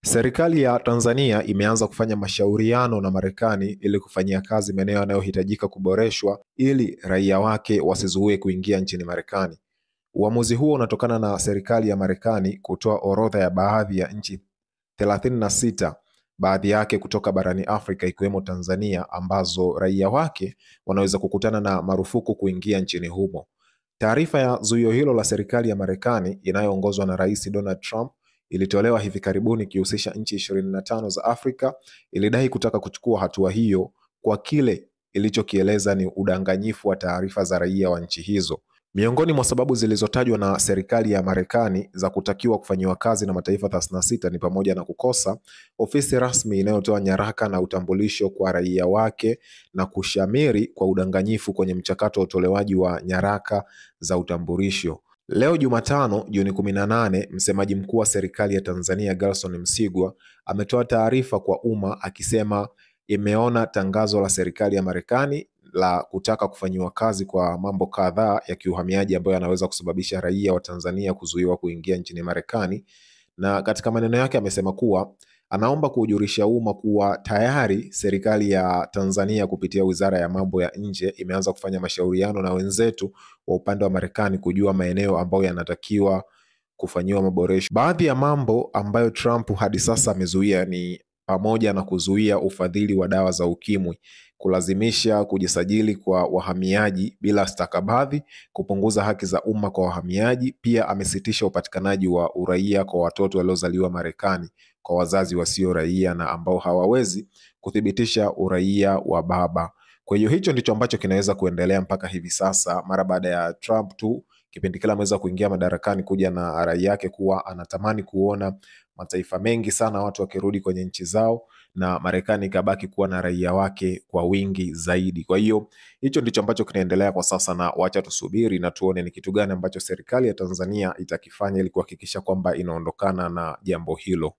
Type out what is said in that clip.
Serikali ya Tanzania imeanza kufanya mashauriano na Marekani ili kufanyia kazi maeneo yanayohitajika kuboreshwa ili raia wake wasizuie kuingia nchini Marekani. Uamuzi huo unatokana na serikali ya Marekani kutoa orodha ya baadhi ya nchi 36, baadhi yake kutoka barani Afrika ikiwemo Tanzania, ambazo raia wake wanaweza kukutana na marufuku kuingia nchini humo. Taarifa ya zuio hilo la serikali ya Marekani inayoongozwa na Rais Donald Trump ilitolewa hivi karibuni ikihusisha nchi 25 za Afrika. Ilidai kutaka kuchukua hatua hiyo kwa kile ilichokieleza ni udanganyifu wa taarifa za raia wa nchi hizo. Miongoni mwa sababu zilizotajwa na serikali ya Marekani za kutakiwa kufanyiwa kazi na mataifa 36 ni pamoja na kukosa ofisi rasmi inayotoa nyaraka na utambulisho kwa raia wake na kushamiri kwa udanganyifu kwenye mchakato wa utolewaji wa nyaraka za utambulisho. Leo Jumatano, Juni 18, msemaji mkuu wa serikali ya Tanzania Gerson Msigwa ametoa taarifa kwa umma akisema imeona tangazo la serikali ya Marekani la kutaka kufanyiwa kazi kwa mambo kadhaa ya kiuhamiaji ambayo yanaweza kusababisha raia wa Tanzania kuzuiwa kuingia nchini Marekani. Na katika maneno yake amesema kuwa anaomba kuujulisha umma kuwa tayari serikali ya Tanzania kupitia Wizara ya Mambo ya Nje imeanza kufanya mashauriano na wenzetu wa upande wa Marekani kujua maeneo ambayo yanatakiwa kufanyiwa maboresho. Baadhi ya mambo ambayo Trump hadi sasa amezuia ni pamoja na kuzuia ufadhili wa dawa za ukimwi, kulazimisha kujisajili kwa wahamiaji bila stakabadhi, kupunguza haki za umma kwa wahamiaji. Pia amesitisha upatikanaji wa uraia kwa watoto waliozaliwa Marekani kwa wazazi wasio raia na ambao hawawezi kuthibitisha uraia wa baba. Kwa hiyo hicho ndicho ambacho kinaweza kuendelea mpaka hivi sasa, mara baada ya Trump tu kipindi kile ameweza kuingia madarakani kuja na rai yake kuwa anatamani kuona mataifa mengi sana watu wakirudi kwenye nchi zao na Marekani ikabaki kuwa na raia wake kwa wingi zaidi. Kwa hiyo hicho ndicho ambacho kinaendelea kwa sasa, na wacha tusubiri na tuone ni kitu gani ambacho serikali ya Tanzania itakifanya ili kuhakikisha kwamba inaondokana na jambo hilo.